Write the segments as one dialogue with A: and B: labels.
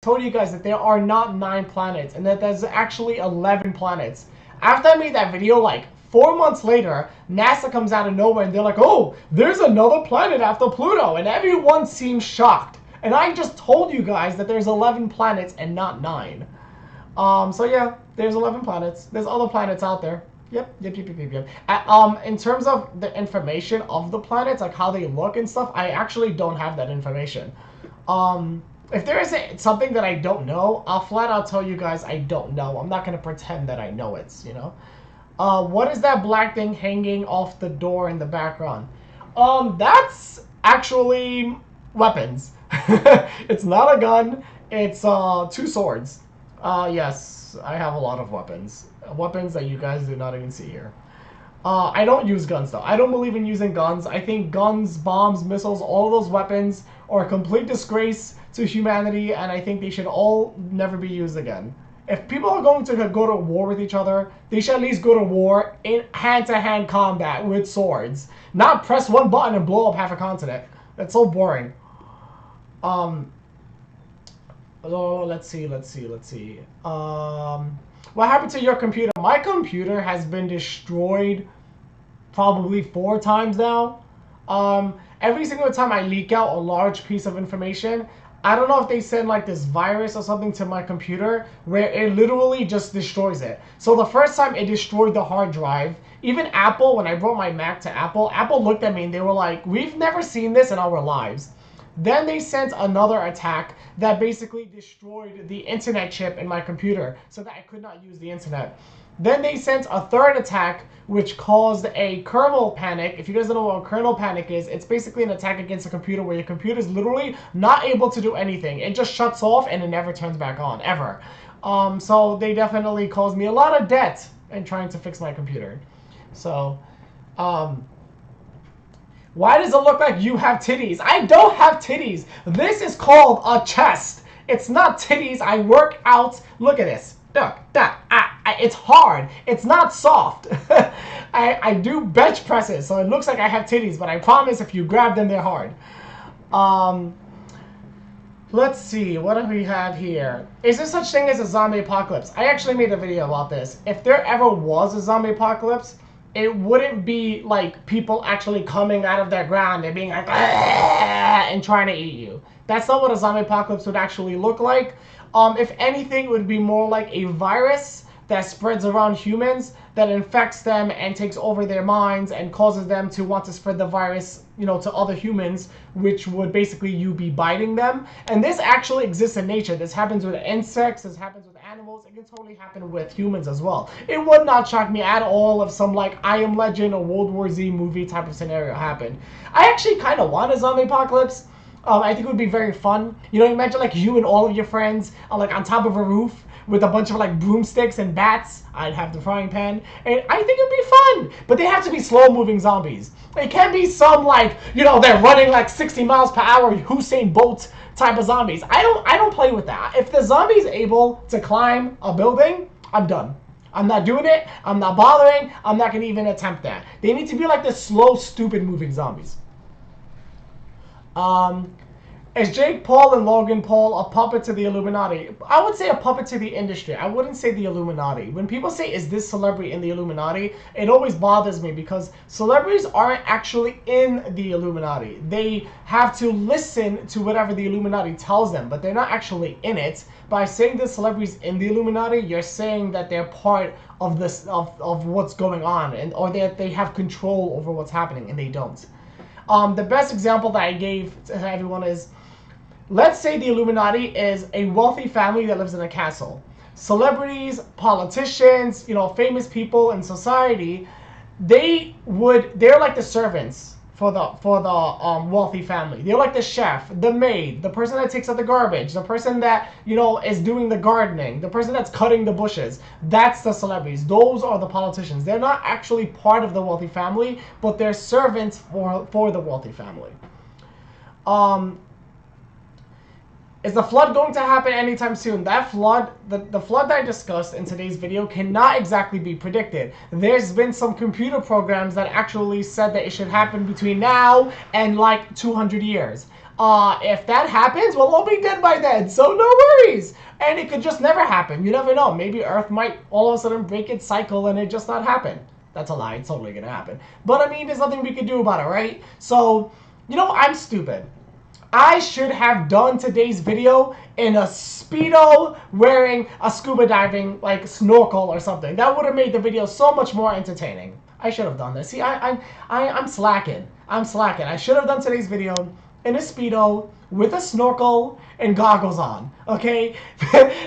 A: told you guys that there are not 9 planets and that there's actually 11 planets. After I made that video, like 4 months later, NASA comes out of nowhere and they're like, oh, there's another planet after Pluto, and everyone seems shocked. And I just told you guys that there's 11 planets and not 9. So yeah, there's 11 planets. There's other planets out there. Yep. In terms of the information of the planets, like how they look and stuff, I actually don't have that information. If there is something that I don't know, I'll flat out tell you guys I don't know. I'm not going to pretend that I know it, you know? What is that black thing hanging off the door in the background? That's actually weapons. It's not a gun. It's 2 swords. Yes, I have a lot of weapons. Weapons that you guys do not even see here. I don't use guns, though. I don't believe in using guns. I think guns, bombs, missiles, all of those weapons are a complete disgrace to humanity, and I think they should all never be used again. If people are going to go to war with each other, they should at least go to war in hand-to-hand combat with swords. Not press one button and blow up half a continent. That's so boring. Oh, let's see. What happened to your computer? My computer has been destroyed probably 4 times now. Every single time I leak out a large piece of information, I don't know if they send like this virus or something to my computer where it literally just destroys it. So the first time it destroyed the hard drive, even Apple, when I brought my Mac to Apple, Apple looked at me and they were like, we've never seen this in our lives. Then they sent another attack that basically destroyed the internet chip in my computer so that I could not use the internet. Then they sent a third attack which caused a kernel panic. If you guys don't know what a kernel panic is, it's basically an attack against a computer where your computer is literally not able to do anything. It just shuts off and it never turns back on, ever. So they definitely caused me a lot of debt in trying to fix my computer. So, why does it look like you have titties? I don't have titties. This is called a chest. It's not titties. I work out. Look at this. Look, it's hard. It's not soft. I do bench presses, so it looks like I have titties, but I promise if you grab them, they're hard. Let's see. What do we have here? Is there such thing as a zombie apocalypse? I actually made a video about this. If there ever was a zombie apocalypse, it wouldn't be like people actually coming out of their ground and being like, and trying to eat you. That's not what a zombie apocalypse would actually look like. If anything, it would be more like a virus that spreads around humans, that infects them and takes over their minds and causes them to want to spread the virus, you know, to other humans, which would basically you be biting them. And this actually exists in nature. This happens with insects, this happens with animals, it can totally happen with humans as well. It would not shock me at all if some like I Am Legend or World War Z movie type of scenario happened. I actually kind of want a zombie apocalypse. I think it would be very fun. You know, imagine like you and all of your friends are like on top of a roof with a bunch of like broomsticks and bats. I'd have the frying pan, and I think it'd be fun. But they have to be slow-moving zombies. It can't be some like, you know, they're running like 60 miles per hour, Usain Bolt type of zombies. I don't play with that. If the zombie's able to climb a building, I'm done. I'm not doing it. I'm not bothering. I'm not gonna even attempt that. They need to be like the slow, stupid moving zombies. Is Jake Paul and Logan Paul a puppet to the Illuminati? I would say a puppet to the industry. I wouldn't say the Illuminati. When people say, is this celebrity in the Illuminati? It always bothers me because celebrities aren't actually in the Illuminati. They have to listen to whatever the Illuminati tells them, but they're not actually in it. By saying the celebrities in the Illuminati, you're saying that they're part of this of what's going on, and or that they have control over what's happening, and they don't. The best example that I gave to everyone is, let's say the Illuminati is a wealthy family that lives in a castle. Celebrities, politicians, you know, famous people in society, they're like the servants for the wealthy family. They're like the chef, the maid, the person that takes out the garbage, the person that, you know, is doing the gardening, the person that's cutting the bushes. That's the celebrities. Those are the politicians. They're not actually part of the wealthy family, but they're servants for the wealthy family. Is the flood going to happen anytime soon? That flood, the flood that I discussed in today's video cannot exactly be predicted. There's been some computer programs that actually said that it should happen between now and like 200 years. If that happens, we'll all be dead by then, so no worries. And it could just never happen. You never know. Maybe Earth might all of a sudden break its cycle and it just not happen. That's a lie. It's totally gonna happen. But I mean, there's nothing we can do about it, right? So, you know, I'm stupid. I should have done today's video in a Speedo wearing a scuba diving like snorkel or something. That would have made the video so much more entertaining. I should have done this. See, I'm slacking. I'm slacking. I should have done today's video in a Speedo with a snorkel and goggles on, okay?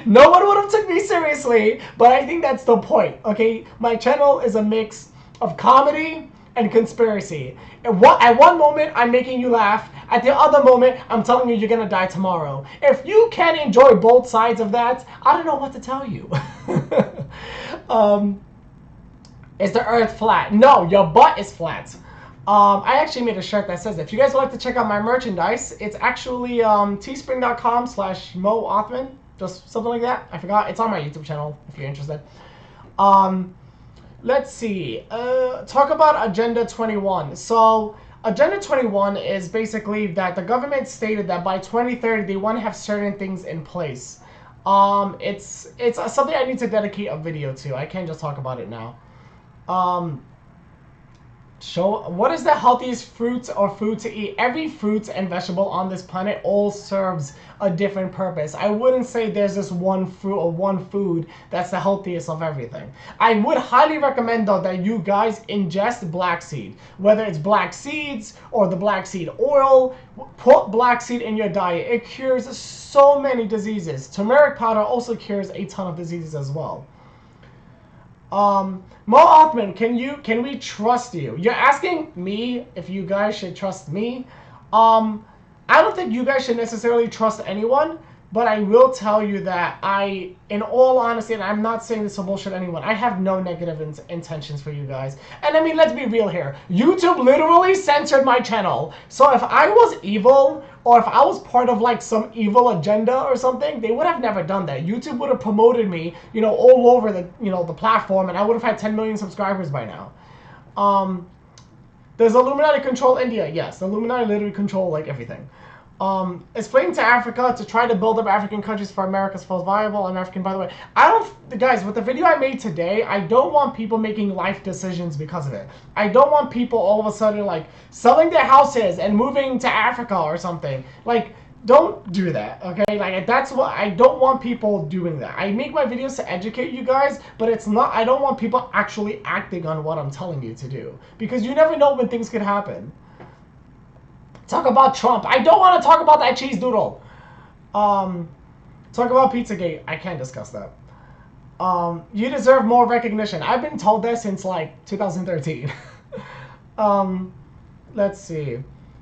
A: No one would have took me seriously, but I think that's the point, okay? My channel is a mix of comedy and conspiracy. At one moment, I'm making you laugh. At the other moment, I'm telling you you're gonna die tomorrow. If you can enjoy both sides of that, I don't know what to tell you. Is the Earth flat? No, your butt is flat. I actually made a shirt that says, if you guys would like to check out my merchandise, it's actually teespring.com/MoOthman. Just something like that. I forgot. It's on my YouTube channel if you're interested. Let's see. Talk about Agenda 21. So, Agenda 21 is basically that the government stated that by 2030 they want to have certain things in place. It's something I need to dedicate a video to. I can't just talk about it now. Show what is the healthiest fruits or food to eat. Every fruit and vegetable on this planet all serves a different purpose. I wouldn't say there's this one fruit or one food that's the healthiest of everything. I would highly recommend though that you guys ingest black seed, whether it's black seeds or the black seed oil. Put black seed in your diet. It cures so many diseases. Turmeric powder also cures a ton of diseases as well. Mo Othman, can we trust you? You're asking me if you guys should trust me. I don't think you guys should necessarily trust anyone, but I will tell you that in all honesty, and I'm not saying this to bullshit anyone, I have no negative intentions for you guys. And I mean, let's be real here. YouTube literally censored my channel. So if I was evil, or if I was part of like some evil agenda or something, they would have never done that. YouTube would have promoted me, you know, all over the, you know, the platform, and I would have had 10 million subscribers by now. Does Illuminati control India? Yes, the Illuminati literally control like everything. It's fleeing to Africa to try to build up African countries for America's most viable and African, by the way. Guys, with the video I made today, I don't want people making life decisions because of it. I don't want people all of a sudden, like, selling their houses and moving to Africa or something. Like, don't do that, okay? Like, that's what, I don't want people doing that. I make my videos to educate you guys, but it's not, I don't want people actually acting on what I'm telling you to do. Because you never know when things could happen. Talk about Trump. I don't want to talk about that cheese doodle. Talk about Pizzagate. I can't discuss that. You deserve more recognition. I've been told that since like 2013. Let's see.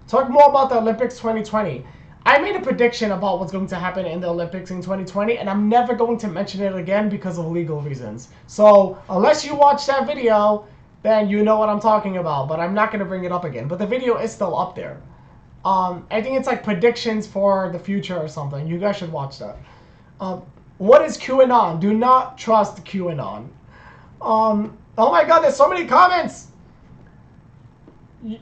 A: Talk more about the Olympics 2020. I made a prediction about what's going to happen in the Olympics in 2020, and I'm never going to mention it again because of legal reasons. So unless you watch that video, then you know what I'm talking about. But I'm not going to bring it up again. But the video is still up there. I think it's like predictions for the future or something. You guys should watch that. What is QAnon? Do not trust QAnon. Oh my god, there's so many comments! Do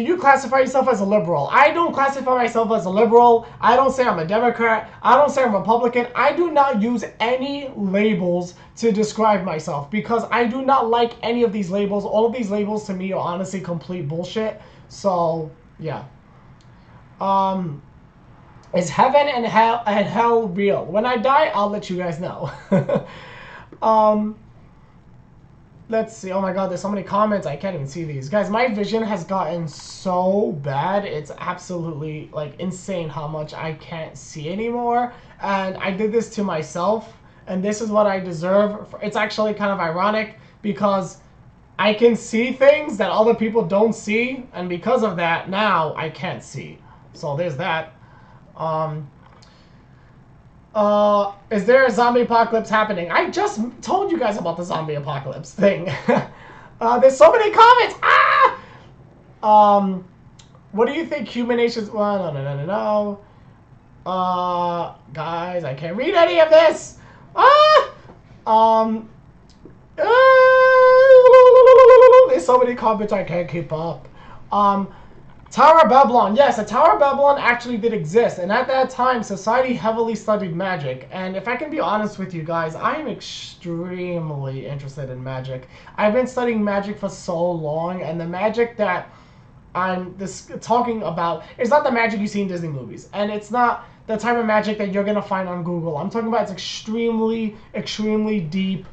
A: you classify yourself as a liberal? I don't classify myself as a liberal. I don't say I'm a Democrat. I don't say I'm Republican. I do not use any labels to describe myself because I do not like any of these labels. All of these labels to me are honestly complete bullshit. So, yeah. Is heaven and hell real? When I die, I'll let you guys know. Let's see. Oh my god, there's so many comments. I can't even see these. Guys, my vision has gotten so bad. It's absolutely, like, insane how much I can't see anymore. And I did this to myself. And this is what I deserve. It's actually kind of ironic because I can see things that other people don't see, and because of that, now I can't see. So there's that. Is there a zombie apocalypse happening? I just told you guys about the zombie apocalypse thing. There's so many comments. What do you think human nations? Well, no. Guys, I can't read any of this. There's so many comments I can't keep up. Tower of Babylon. Yes, the Tower of Babylon actually did exist. And at that time, society heavily studied magic. And if I can be honest with you guys, I am extremely interested in magic. I've been studying magic for so long. And the magic that I'm talking about is not the magic you see in Disney movies. And it's not the type of magic that you're going to find on Google. I'm talking about it's extremely, extremely deep,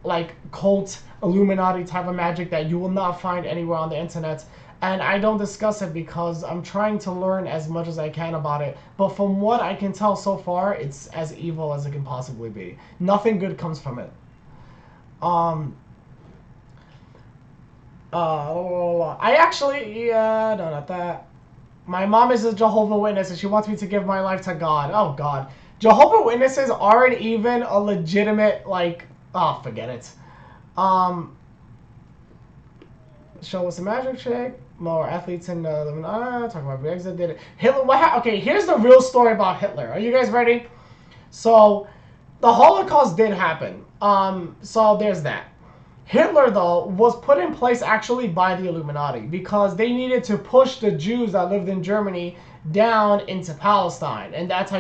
A: like cult, Illuminati type of magic that you will not find anywhere on the internet. And I don't discuss it because I'm trying to learn as much as I can about it. But from what I can tell so far, it's as evil as it can possibly be. Nothing good comes from it. I actually, yeah, no, not that. My mom is a Jehovah's Witness and she wants me to give my life to God. Oh, God. Jehovah's Witnesses aren't even a legitimate, like, oh, forget it. Show us a magic trick. More athletes in talk about Brexit did it. Hitler. Okay, here's the real story about Hitler. Are you guys ready? So, the Holocaust did happen. So there's that. Hitler, though, was put in place actually by the Illuminati because they needed to push the Jews that lived in Germany down into Palestine, and that's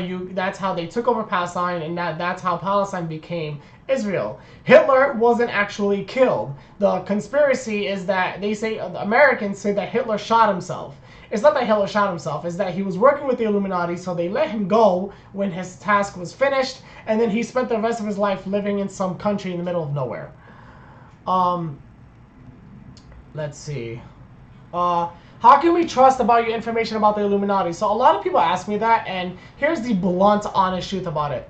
A: how they took over Palestine, and that's how Palestine became Israel. Hitler wasn't actually killed. The conspiracy is that they say, the Americans say that Hitler shot himself. It's not that Hitler shot himself, it's that he was working with the Illuminati, so they let him go when his task was finished, and then he spent the rest of his life living in some country in the middle of nowhere. Let's see. How can we trust about your information about the Illuminati? So a lot of people ask me that, and here's the blunt, honest truth about it.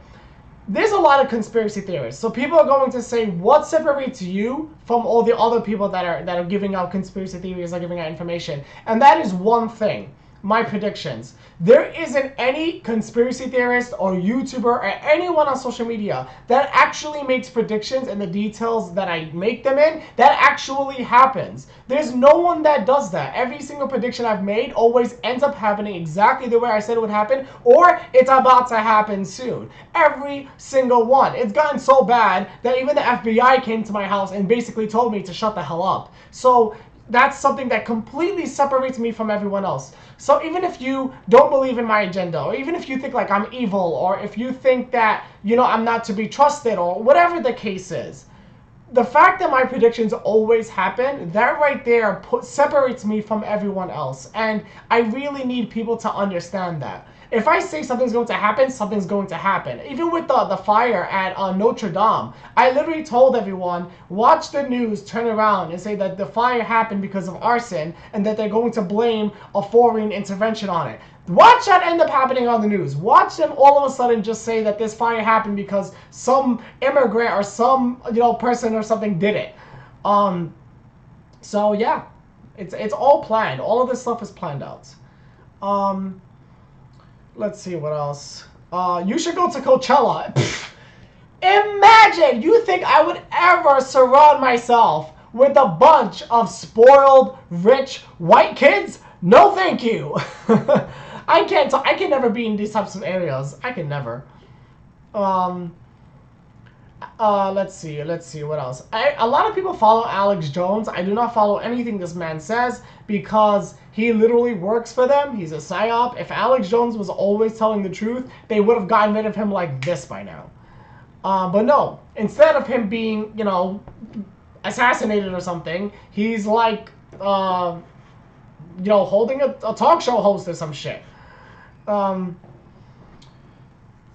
A: There's a lot of conspiracy theorists. So people are going to say, what separates you from all the other people that are giving out conspiracy theories, are giving out information? And that is one thing. My predictions. There isn't any conspiracy theorist or YouTuber or anyone on social media that actually makes predictions in the details that I make them in. That actually happens. There's no one that does that. Every single prediction I've made always ends up happening exactly the way I said it would happen, or it's about to happen soon. Every single one. It's gotten so bad that even the FBI came to my house and basically told me to shut the hell up. So that's something that completely separates me from everyone else. So even if you don't believe in my agenda, or even if you think like I'm evil, or if you think that, you know, I'm not to be trusted, or whatever the case is, the fact that my predictions always happen, that right there separates me from everyone else. And I really need people to understand that. If I say something's going to happen, something's going to happen. Even with the fire at Notre Dame, I literally told everyone, watch the news turn around and say that the fire happened because of arson and that they're going to blame a foreign intervention on it. Watch that end up happening on the news. Watch them all of a sudden just say that this fire happened because some immigrant or some, you know, person or something did it. So yeah, it's all planned. All of this stuff is planned out. Let's see what else. You should go to Coachella. Imagine, you think I would ever surround myself with a bunch of spoiled, rich, white kids? No, thank you. I can never be in these types of areas. I can never. Let's see what else. A lot of people follow Alex Jones. I do not follow anything this man says because he literally works for them. He's a psyop. If Alex Jones was always telling the truth, they would have gotten rid of him like this by now. But no, instead of him being, you know, assassinated or something, he's like, you know, holding a talk show host or some shit.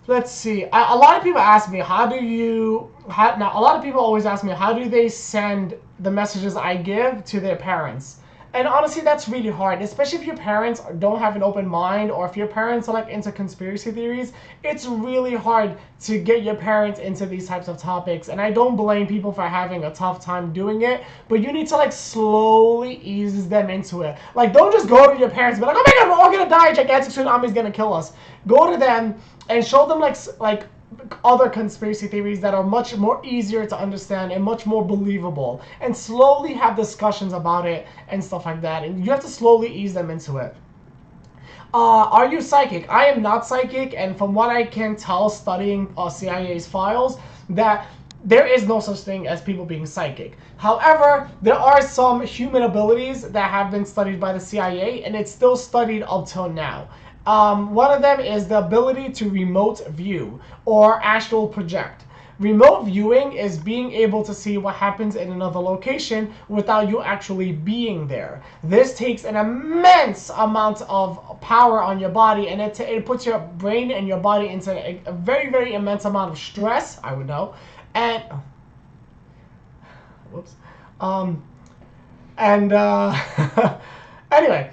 A: Let's see. A lot of people ask me, now a lot of people always ask me, how do they send the messages I give to their parents? And honestly, that's really hard, especially if your parents don't have an open mind, or if your parents are like into conspiracy theories. It's really hard to get your parents into these types of topics. And I don't blame people for having a tough time doing it, but you need to like slowly ease them into it. Like, don't just go to your parents and be like, oh my God, we're all gonna die, gigantic tsunami's gonna kill us. Go to them and show them like other conspiracy theories that are much more easier to understand and much more believable, and slowly have discussions about it and stuff like that. And you have to slowly ease them into it. Are you psychic? I am not psychic, and from what I can tell studying CIA's files, that there is no such thing as people being psychic. However, there are some human abilities that have been studied by the CIA, and it's still studied up till now. One of them is the ability to remote view or astral project. Remote viewing is being able to see what happens in another location without you actually being there. This takes an immense amount of power on your body, and it puts your brain and your body into a very, very immense amount of stress, I would know. And whoops. Anyway,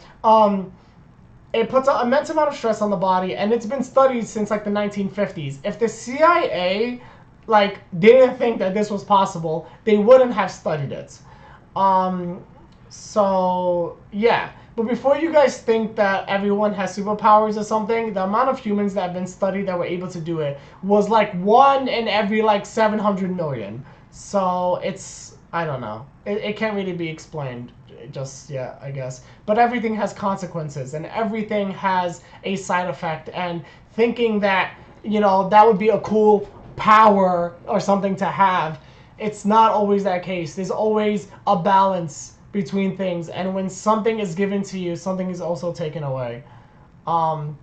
A: it puts an immense amount of stress on the body, and it's been studied since like the 1950s. If the CIA like didn't think that this was possible, they wouldn't have studied it. So yeah. But before you guys think that everyone has superpowers or something, the amount of humans that have been studied that were able to do it was like 1 in every like 700 million. So it's, I don't know. It can't really be explained just yet, I guess. But everything has consequences, and everything has a side effect. And thinking that, you know, that would be a cool power or something to have, it's not always that case. There's always a balance between things, and when something is given to you, something is also taken away. And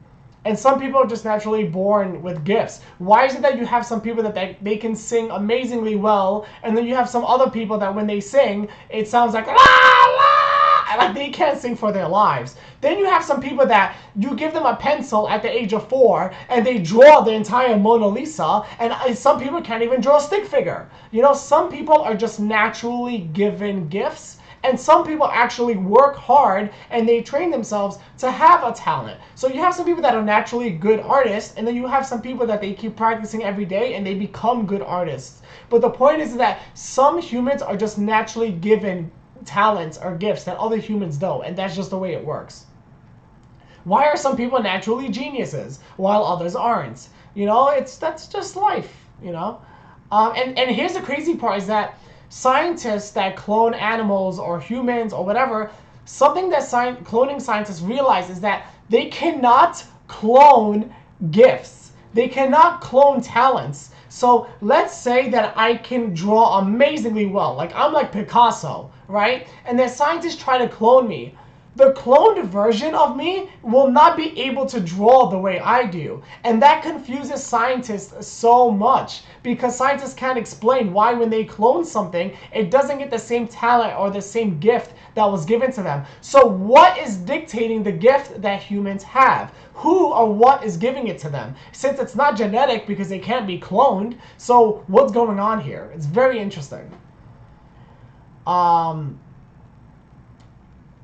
A: some people are just naturally born with gifts. Why is it that you have some people that they can sing amazingly well, and then you have some other people that when they sing, it sounds like la la, like they can't sing for their lives. Then you have some people that you give them a pencil at the age of 4, and they draw the entire Mona Lisa, and some people can't even draw a stick figure. You know, some people are just naturally given gifts. And some people actually work hard and they train themselves to have a talent. So you have some people that are naturally good artists, and then you have some people that they keep practicing every day and they become good artists. But the point is that some humans are just naturally given talents or gifts that other humans don't, and that's just the way it works. Why are some people naturally geniuses while others aren't? You know, that's just life, you know? And here's the crazy part is that scientists that clone animals or humans or whatever, something that cloning scientists realize is that they cannot clone gifts. They cannot clone talents. So let's say that I can draw amazingly well. Like I'm like Picasso, right? And then scientists try to clone me. The cloned version of me will not be able to draw the way I do. And that confuses scientists so much, because scientists can't explain why when they clone something, it doesn't get the same talent or the same gift that was given to them. So what is dictating the gift that humans have? Who or what is giving it to them? Since it's not genetic because they can't be cloned, so what's going on here? It's very interesting.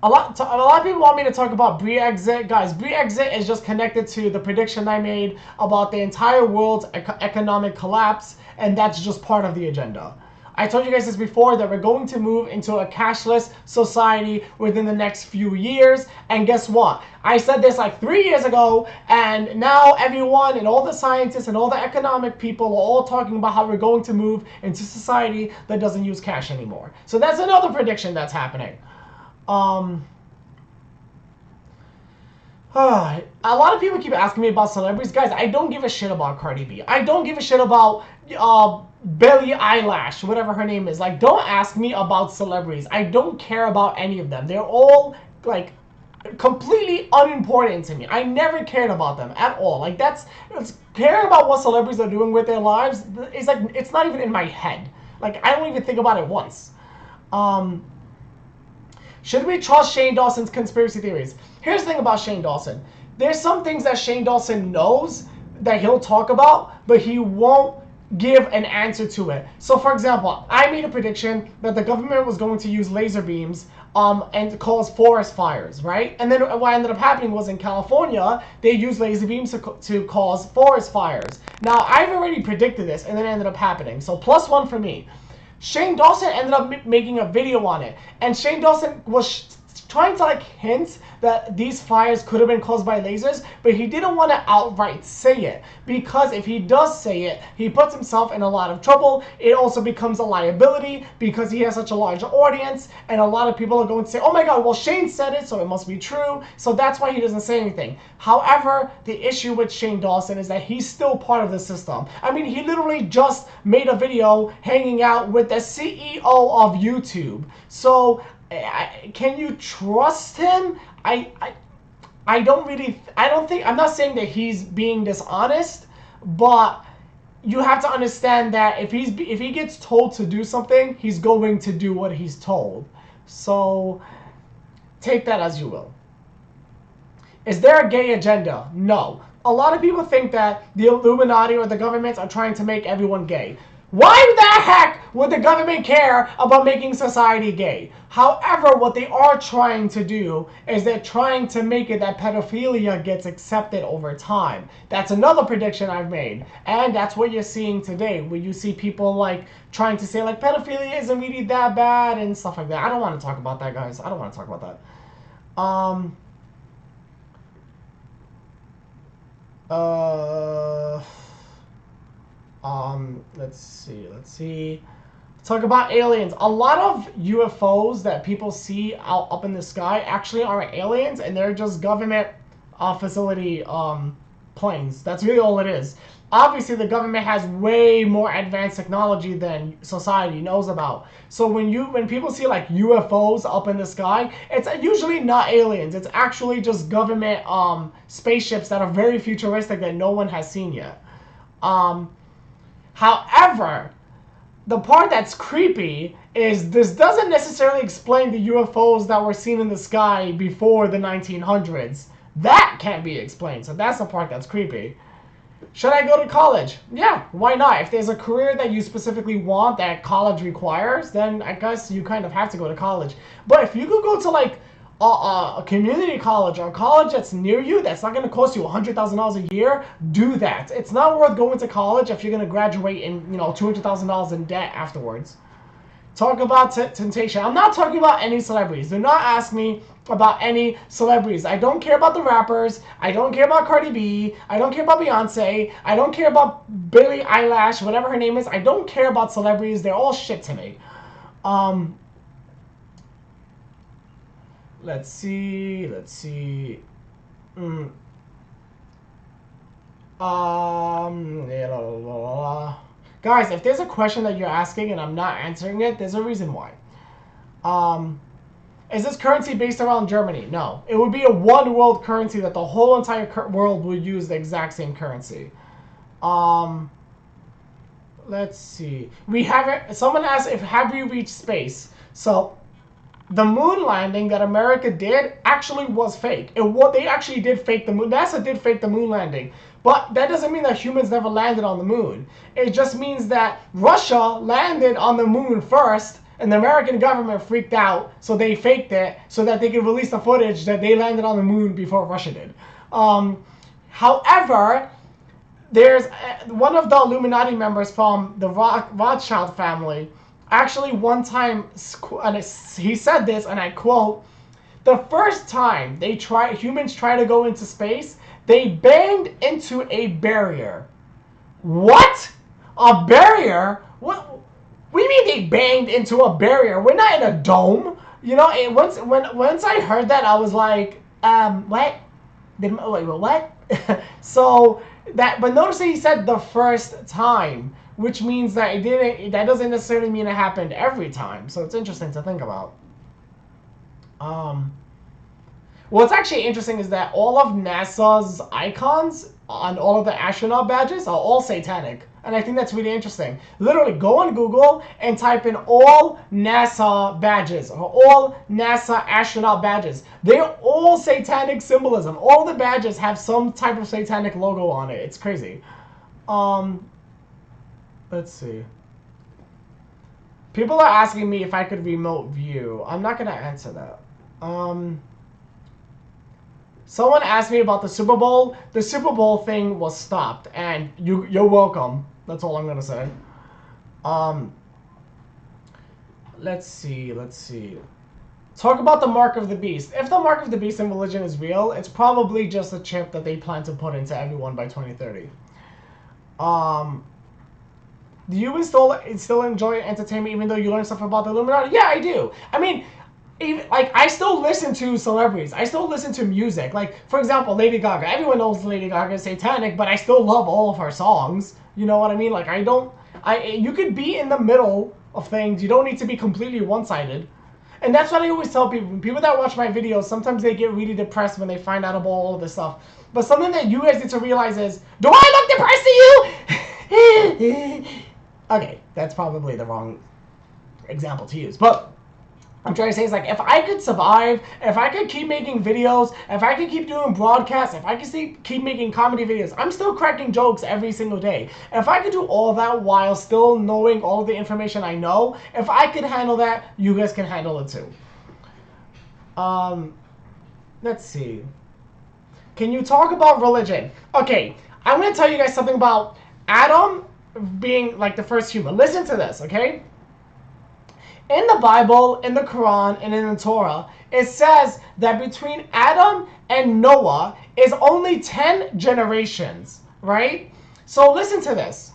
A: A lot of people want me to talk about Brexit. Guys, Brexit is just connected to the prediction I made about the entire world's economic collapse, and that's just part of the agenda. I told you guys this before, that we're going to move into a cashless society within the next few years, and guess what? I said this like 3 years ago, and now everyone and all the scientists and all the economic people are all talking about how we're going to move into society that doesn't use cash anymore. So that's another prediction that's happening. A lot of people keep asking me about celebrities. Guys, I don't give a shit about Cardi B. I don't give a shit about Billie Eilish, whatever her name is. Like, don't ask me about celebrities. I don't care about any of them. They're all, like, completely unimportant to me. I never cared about them at all. Like, caring about what celebrities are doing with their lives is like, it's not even in my head. Like, I don't even think about it once. Should we trust Shane Dawson's conspiracy theories? Here's the thing about Shane Dawson. There's some things that Shane Dawson knows that he'll talk about, but he won't give an answer to it. So for example, I made a prediction that the government was going to use laser beams and cause forest fires, right? And then what ended up happening was in California, they used laser beams to cause forest fires. Now, I've already predicted this, and then it ended up happening. So +1 for me. Shane Dawson ended up making a video on it, and Shane Dawson was trying to like hint that these fires could have been caused by lasers, but he didn't want to outright say it, because if he does say it, he puts himself in a lot of trouble. It also becomes a liability because he has such a large audience, and a lot of people are going to say, oh my god, well Shane said it, so it must be true. So that's why he doesn't say anything. However, the issue with Shane Dawson is that he's still part of the system. I mean, he literally just made a video hanging out with the CEO of YouTube. So can you trust him? I don't think, I'm not saying that he's being dishonest, but you have to understand that if he gets told to do something, he's going to do what he's told. So take that as you will. Is there a gay agenda? No. A lot of people think that the Illuminati or the governments are trying to make everyone gay. Why the heck would the government care about making society gay? However, what they are trying to do is they're trying to make it that pedophilia gets accepted over time. That's another prediction I've made. And that's what you're seeing today, where you see people like trying to say like pedophilia isn't really that bad and stuff like that. I don't want to talk about that, guys. I don't want to talk about that. Let's see. Talk about aliens. A lot of UFOs that people see out up in the sky actually aren't aliens, and they're just government facility planes. That's really all it is. Obviously, the government has way more advanced technology than society knows about. So when people see like UFOs up in the sky, it's usually not aliens. It's actually just government spaceships that are very futuristic that no one has seen yet. However, the part that's creepy is this doesn't necessarily explain the UFOs that were seen in the sky before the 1900s. That can't be explained. So that's the part that's creepy. Should I go to college? Yeah, why not? If there's a career that you specifically want that college requires, then I guess you kind of have to go to college. But if you could go to like a community college or a college that's near you, that's not going to cost you $100,000 a year, do that. It's not worth going to college if you're going to graduate in, $200,000 in debt afterwards. Talk about temptation. I'm not talking about any celebrities. Do not ask me about any celebrities. I don't care about the rappers. I don't care about Cardi B. I don't care about Beyonce. I don't care about Billie Eilish, whatever her name is. I don't care about celebrities. They're all shit to me. Let's see. Guys, if there's a question that you're asking and I'm not answering it, there's a reason why. Is this currency based around Germany? No. It would be a one world currency that the whole entire world would use the exact same currency. Let's see. Someone asked have we reached space? So the moon landing that America did actually was fake. They actually did fake the moon. NASA did fake the moon landing. But that doesn't mean that humans never landed on the moon. It just means that Russia landed on the moon first, and the American government freaked out, so they faked it so that they could release the footage that they landed on the moon before Russia did. However, there's one of the Illuminati members from the Rothschild family actually one time, and he said this, and I quote, the first time humans try to go into space, they banged into a barrier. What? A barrier? What do you mean they banged into a barrier? We're not in a dome. Once I heard that, I was like, what? Wait, what? So but notice that he said the first time, which means that that doesn't necessarily mean it happened every time. So it's interesting to think about. What's actually interesting is that all of NASA's icons on all of the astronaut badges are all satanic. And I think that's really interesting. Literally, go on Google and type in all NASA badges or all NASA astronaut badges. They're all satanic symbolism. All the badges have some type of satanic logo on it. It's crazy. Let's see. People are asking me if I could remote view. I'm not going to answer that. Someone asked me about the Super Bowl. The Super Bowl thing was stopped, and you're welcome. That's all I'm gonna say. Let's see. Talk about the mark of the beast. If the mark of the beast in religion is real, it's probably just a chip that they plan to put into everyone by 2030. Do you still enjoy entertainment even though you learn stuff about the Illuminati? Yeah, I do. I mean, even, like, I still listen to celebrities. I still listen to music. Like, for example, Lady Gaga. Everyone knows Lady Gaga is satanic, but I still love all of her songs. You know what I mean? Like, you could be in the middle of things. You don't need to be completely one-sided. And that's what I always tell people. People that watch my videos, sometimes they get really depressed when they find out about all of this stuff. But something that you guys need to realize is, do I look depressed to you? Okay, that's probably the wrong example to use. But I'm trying to say is, like, if I could survive, if I could keep making videos, if I could keep doing broadcasts, if I could keep making comedy videos, I'm still cracking jokes every single day. If I could do all that while still knowing all the information I know, if I could handle that, you guys can handle it too. Let's see. Can you talk about religion? Okay, I'm going to tell you guys something about Adam being, like, the first human. Listen to this, okay? In the Bible, in the Quran, and in the Torah, it says that between Adam and Noah is only 10 generations, right? So listen to this.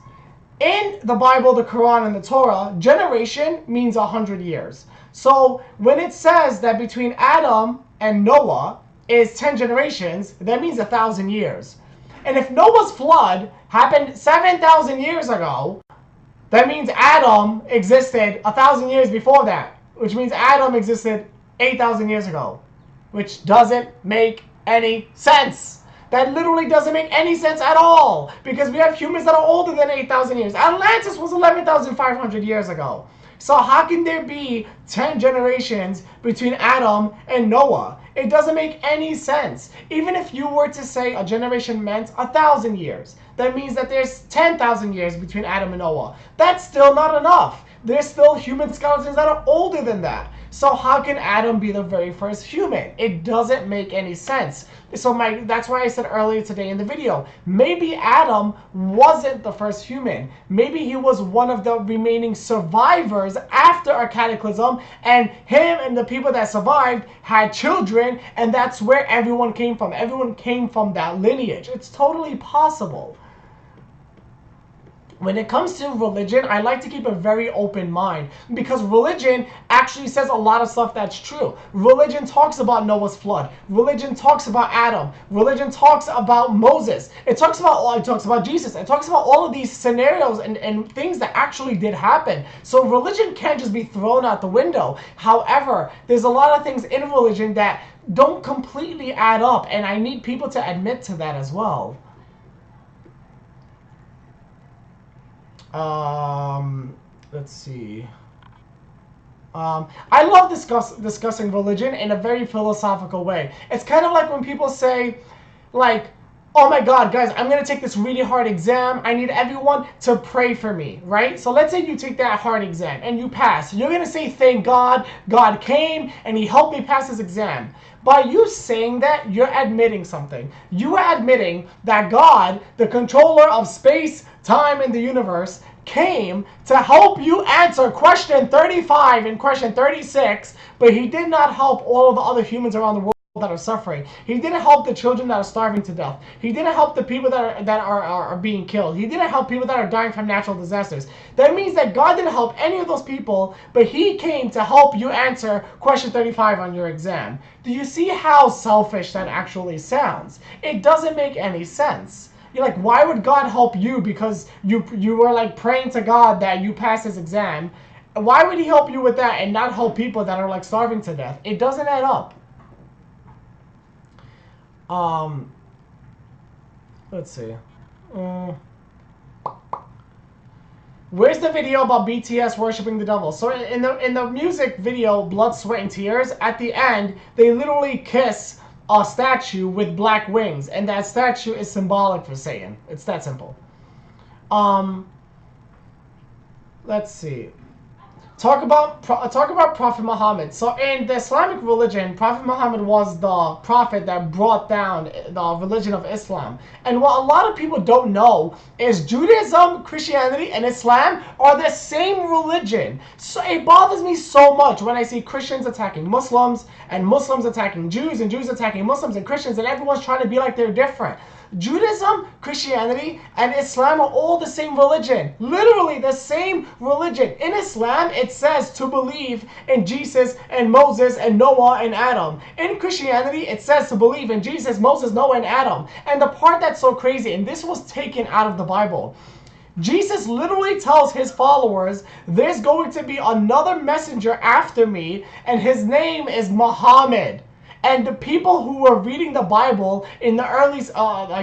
A: In the Bible, the Quran, and the Torah, generation means 100 years. So when it says that between Adam and Noah is 10 generations, that means 1,000 years. And if Noah's flood happened 7,000 years ago, that means Adam existed 1,000 years before that, which means Adam existed 8,000 years ago, which doesn't make any sense. That literally doesn't make any sense at all, because we have humans that are older than 8,000 years. Atlantis was 11,500 years ago. So how can there be 10 generations between Adam and Noah? It doesn't make any sense. Even if you were to say a generation meant 1,000 years, that means that there's 10,000 years between Adam and Noah. That's still not enough. There's still human skeletons that are older than that. So how can Adam be the very first human? It doesn't make any sense. So that's why I said earlier today in the video, maybe Adam wasn't the first human. Maybe he was one of the remaining survivors after a cataclysm, and him and the people that survived had children, and that's where everyone came from. Everyone came from that lineage. It's totally possible. When it comes to religion, I like to keep a very open mind, because religion actually says a lot of stuff that's true. Religion talks about Noah's flood. Religion talks about Adam. Religion talks about Moses. It talks about Jesus. It talks about all of these scenarios and things that actually did happen. So religion can't just be thrown out the window. However, there's a lot of things in religion that don't completely add up, and I need people to admit to that as well. Let's see. I love discussing religion in a very philosophical way. It's kind of like when people say, like, oh my God, guys, I'm going to take this really hard exam. I need everyone to pray for me, right? So let's say you take that hard exam and you pass. You're going to say, thank God, God came and he helped me pass this exam. By you saying that, you're admitting something. You are admitting that God, the controller of space, time, and the universe, came to help you answer question 35 and question 36, but he did not help all of the other humans around the world that are suffering. He didn't help the children that are starving to death. He didn't help the people that are being killed. He didn't help people that are dying from natural disasters. That means that God didn't help any of those people, but he came to help you answer question 35 on your exam. Do you see how selfish that actually sounds? It doesn't make any sense. You're like, why would God help you because you were like praying to God that you pass this exam? Why would he help you with that and not help people that are like starving to death? It doesn't add up. Let's see. Where's the video about BTS worshiping the devil? So in the music video, Blood, Sweat, and Tears, at the end, they literally kiss a statue with black wings, and that statue is symbolic for Satan. It's that simple. Let's see. Talk about Prophet Muhammad. So in the Islamic religion, Prophet Muhammad was the prophet that brought down the religion of Islam. And what a lot of people don't know is Judaism, Christianity, and Islam are the same religion. So it bothers me so much when I see Christians attacking Muslims and Muslims attacking Jews and Jews attacking Muslims and Christians, and everyone's trying to be like they're different. Judaism, Christianity, and Islam are all the same religion. Literally the same religion. In Islam, it says to believe in Jesus and Moses and Noah and Adam. In Christianity, it says to believe in Jesus, Moses, Noah, and Adam. And the part that's so crazy, and this was taken out of the Bible, Jesus literally tells his followers, there's going to be another messenger after me, and his name is Muhammad. And the people who were reading the Bible in the early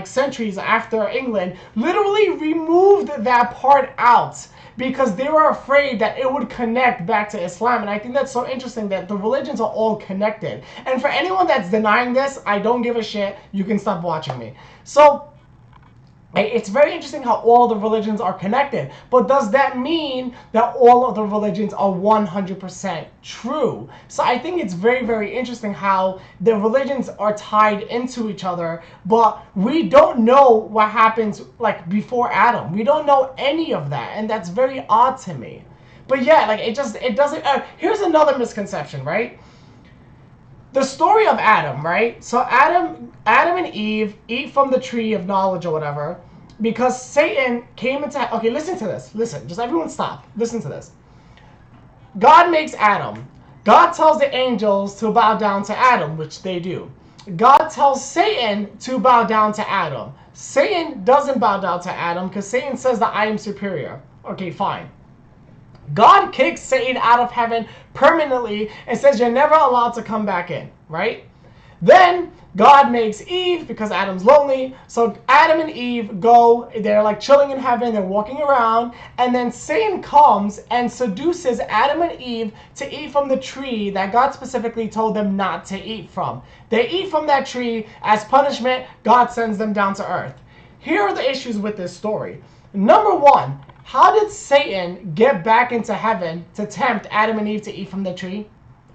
A: centuries after England literally removed that part out because they were afraid that it would connect back to Islam. And I think that's so interesting that the religions are all connected. And for anyone that's denying this, I don't give a shit. You can stop watching me. So it's very interesting how all the religions are connected. But does that mean that all of the religions are 100% true? So I think it's very, very interesting how the religions are tied into each other, but we don't know what happens like before Adam. We don't know any of that, and that's very odd to me. But yeah, like it doesn't. Here's another misconception, right? The story of Adam, right? So Adam and Eve eat from the tree of knowledge or whatever because Satan came into... Okay, listen to this. Listen, just everyone stop. Listen to this. God makes Adam. God tells the angels to bow down to Adam, which they do. God tells Satan to bow down to Adam. Satan doesn't bow down to Adam because Satan says that I am superior. Okay, fine. God kicks Satan out of heaven permanently and says you're never allowed to come back in, right? Then God makes Eve because Adam's lonely. So Adam and Eve go, they're like chilling in heaven, they're walking around, and then Satan comes and seduces Adam and Eve to eat from the tree that God specifically told them not to eat from. They eat from that tree. As punishment, God sends them down to earth. Here are the issues with this story. Number one, how did Satan get back into heaven to tempt Adam and Eve to eat from the tree?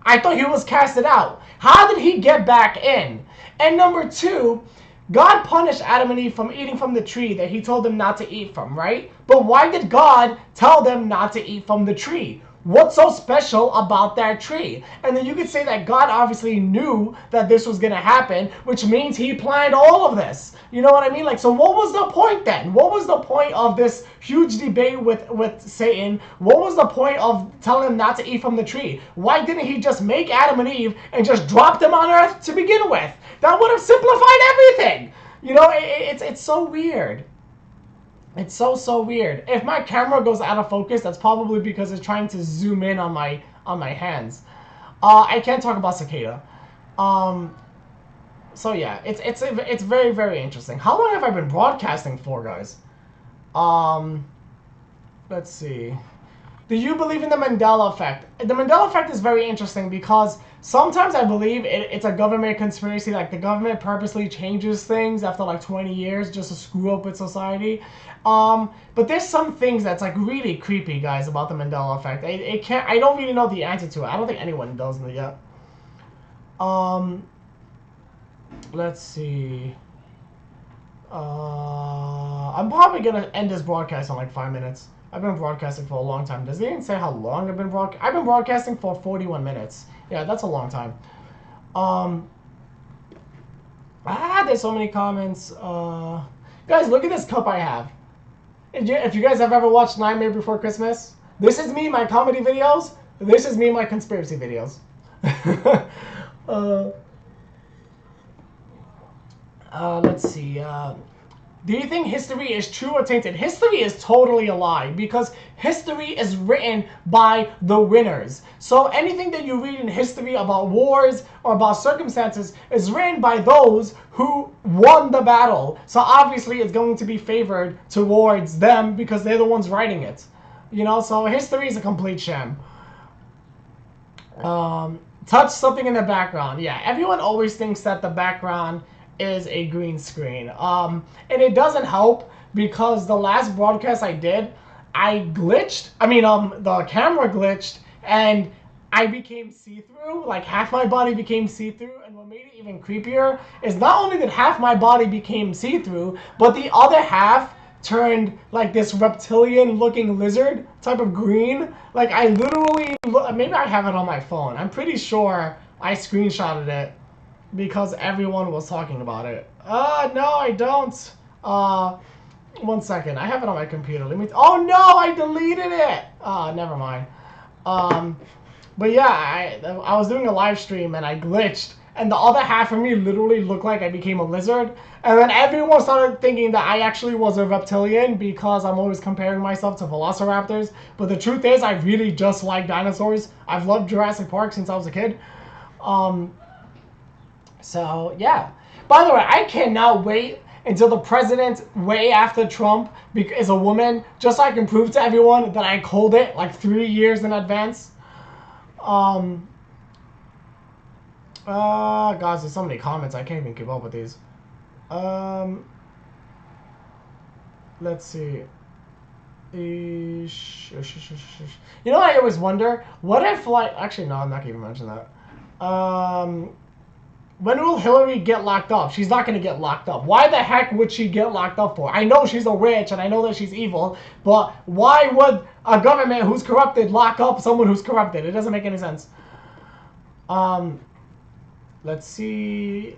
A: I thought he was casted out. How did he get back in? And number two, God punished Adam and Eve from eating from the tree that he told them not to eat from, right? But why did God tell them not to eat from the tree? What's so special about that tree? And then you could say that God obviously knew that this was going to happen, which means he planned all of this. You know what I mean? Like, so what was the point then? What was the point of this huge debate with Satan? What was the point of telling him not to eat from the tree? Why didn't he just make Adam and Eve and just drop them on earth to begin with? That would have simplified everything. You know, it's so weird. It's so weird. If my camera goes out of focus, that's probably because it's trying to zoom in on my hands. I can't talk about cicada. So yeah, it's very, very interesting. How long have I been broadcasting for, guys? Let's see. Do you believe in the Mandela effect? The Mandela effect is very interesting because sometimes I believe it's a government conspiracy, like the government purposely changes things after like 20 years just to screw up with society. But there's some things that's like really creepy, guys, about the Mandela effect. I don't really know the answer to it. I don't think anyone does yet. Let's see. I'm probably gonna end this broadcast in like 5 minutes. I've been broadcasting for a long time. Does it even say how long I've been broadcasting? I've been broadcasting for 41 minutes. Yeah, that's a long time. There's so many comments. Guys, look at this cup I have. If you guys have ever watched Nightmare Before Christmas, this is me, my comedy videos. This is me, my conspiracy videos. Let's see. Do you think history is true or tainted? History is totally a lie because history is written by the winners. So anything that you read in history about wars or about circumstances is written by those who won the battle. So obviously it's going to be favored towards them because they're the ones writing it. You know, so history is a complete sham. Touch something in the background. Yeah, everyone always thinks that the background is a green screen. And it doesn't help because the last broadcast I did, I glitched. I mean, the camera glitched and I became see-through. Like half my body became see-through, and what made it even creepier is not only that half my body became see-through, but the other half turned like this reptilian-looking lizard type of green. Like I literally, maybe I have it on my phone. I'm pretty sure I screenshotted it because everyone was talking about it. No, I don't. 1 second. I have it on my computer. Let me. Oh no, I deleted it. Never mind. But yeah, I was doing a live stream and I glitched, and the other half of me literally looked like I became a lizard. And then everyone started thinking that I actually was a reptilian because I'm always comparing myself to velociraptors. But the truth is, I really just like dinosaurs. I've loved Jurassic Park since I was a kid. So yeah. By the way, I cannot wait until the president way after Trump is a woman, just so I can prove to everyone that I called it like 3 years in advance. Guys, there's so many comments, I can't even keep up with these. Let's see. You know, I always wonder, what if, like, actually, no, I'm not going to even mention that. When will Hillary get locked up? She's not going to get locked up. Why the heck would she get locked up for? I know she's a witch, and I know that she's evil, but why would a government who's corrupted lock up someone who's corrupted? It doesn't make any sense. Let's see.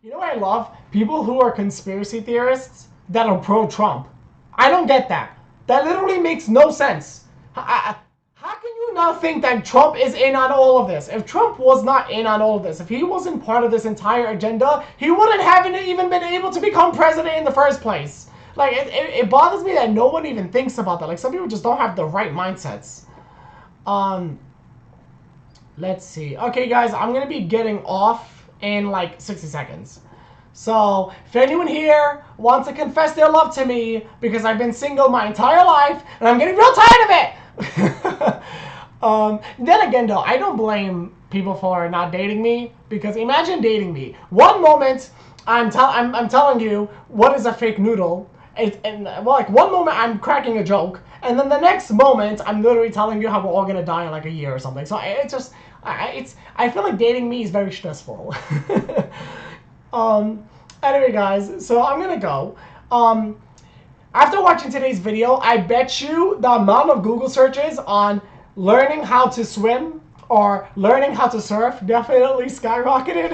A: You know what I love? People who are conspiracy theorists that are pro-Trump. I don't get that. That literally makes no sense. How can you not think that Trump is in on all of this? If Trump was not in on all of this, if he wasn't part of this entire agenda, he wouldn't have even been able to become president in the first place. Like, it bothers me that no one even thinks about that. Like, some people just don't have the right mindsets. Let's see. Okay, guys, I'm going to be getting off in, like, 60 seconds. So, if anyone here wants to confess their love to me, because I've been single my entire life, and I'm getting real tired of it! Then again, though, I don't blame people for not dating me, because imagine dating me. One moment, I'm telling you what is a fake noodle, and well, like one moment I'm cracking a joke, and then the next moment I'm literally telling you how we're all gonna die in like a year or something. So it's just, I feel like dating me is very stressful. Anyway, guys, so I'm gonna go. After watching today's video, I bet you the amount of Google searches on learning how to swim or learning how to surf definitely skyrocketed.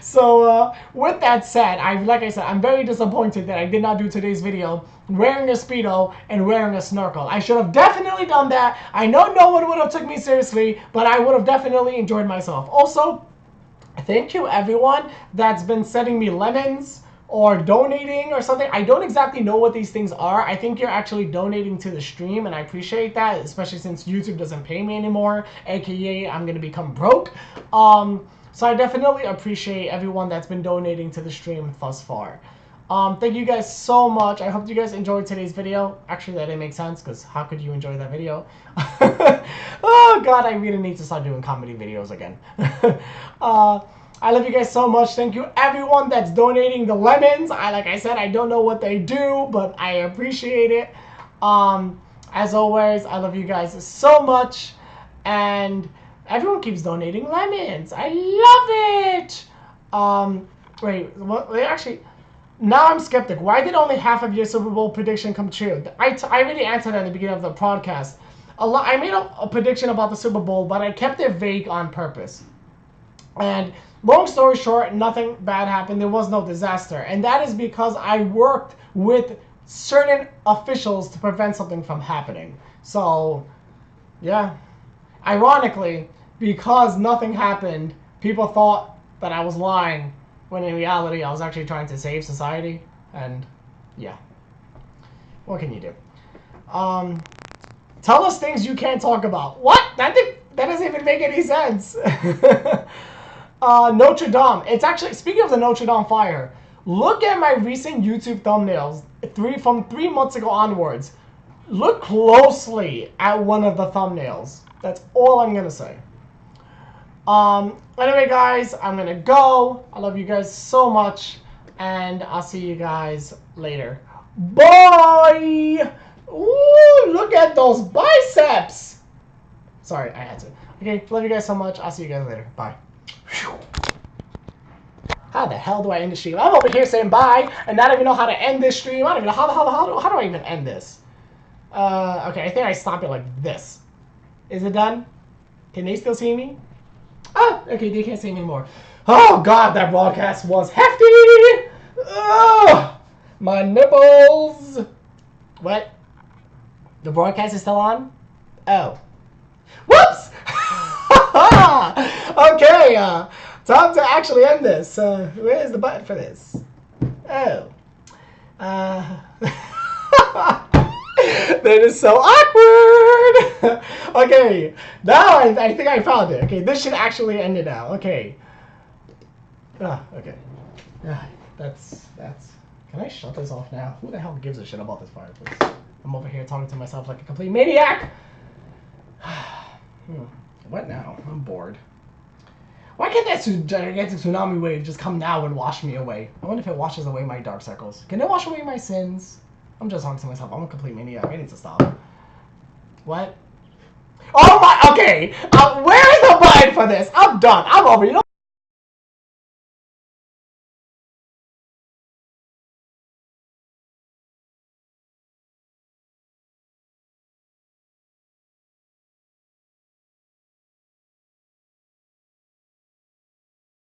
A: So with that said, like I said, I'm very disappointed that I did not do today's video wearing a Speedo and wearing a snorkel. I should have definitely done that. I know no one would have took me seriously, but I would have definitely enjoyed myself. Also, thank you everyone that's been sending me lemons or donating or something. I don't exactly know what these things are. I think you're actually donating to the stream, and I appreciate that, especially since YouTube doesn't pay me anymore, aka I'm gonna become broke. So I definitely appreciate everyone that's been donating to the stream thus far. Thank you guys so much. I hope you guys enjoyed today's video. Actually, that didn't make sense, because how could you enjoy that video? Oh god, I really need to start doing comedy videos again. I love you guys so much. Thank you everyone that's donating the lemons. Like I said, I don't know what they do, but I appreciate it. As always, I love you guys so much. And everyone keeps donating lemons. I love it. Wait, what? Actually, now I'm skeptic. Why did only half of your Super Bowl prediction come true? I already answered that at the beginning of the podcast. I made a prediction about the Super Bowl, but I kept it vague on purpose. And long story short, nothing bad happened. There was no disaster. And that is because I worked with certain officials to prevent something from happening. So, yeah. Ironically, because nothing happened, people thought that I was lying, when in reality, I was actually trying to save society. And, yeah. What can you do? Tell us things you can't talk about. What? That doesn't even make any sense. Notre Dame. It's actually, speaking of the Notre Dame fire, look at my recent YouTube thumbnails from 3 months ago onwards. Look closely at one of the thumbnails. That's all I'm gonna say. Anyway, guys, I'm gonna go. I love you guys so much, and I'll see you guys later. Bye! Ooh, look at those biceps. Sorry, I had to. Okay, love you guys so much. I'll see you guys later. Bye. Whew. How the hell do I end the stream? I'm over here saying bye and not even know how to end this stream. I don't even know how do I even end this? Okay, I think I stop it like this. Is it done? Can they still see me? Oh, okay, they can't see me anymore. Oh god, that broadcast was hefty! Oh, my nipples! What? The broadcast is still on? Oh. Whoops! Okay, time to actually end this. Where's the button for this? Oh. That is so awkward! Okay, now I think I found it. Okay, this should actually end it now. Okay. Okay. That's... Can I shut this off now? Who the hell gives a shit about this fireplace? I'm over here talking to myself like a complete maniac! What now? I'm bored. Why can't that gigantic tsunami wave just come now and wash me away? I wonder if it washes away my dark circles. Can it wash away my sins? I'm just talking to myself. I'm a complete maniac. I need to stop. What? Oh my... Okay! Where's the button for this? I'm done. I'm over. You know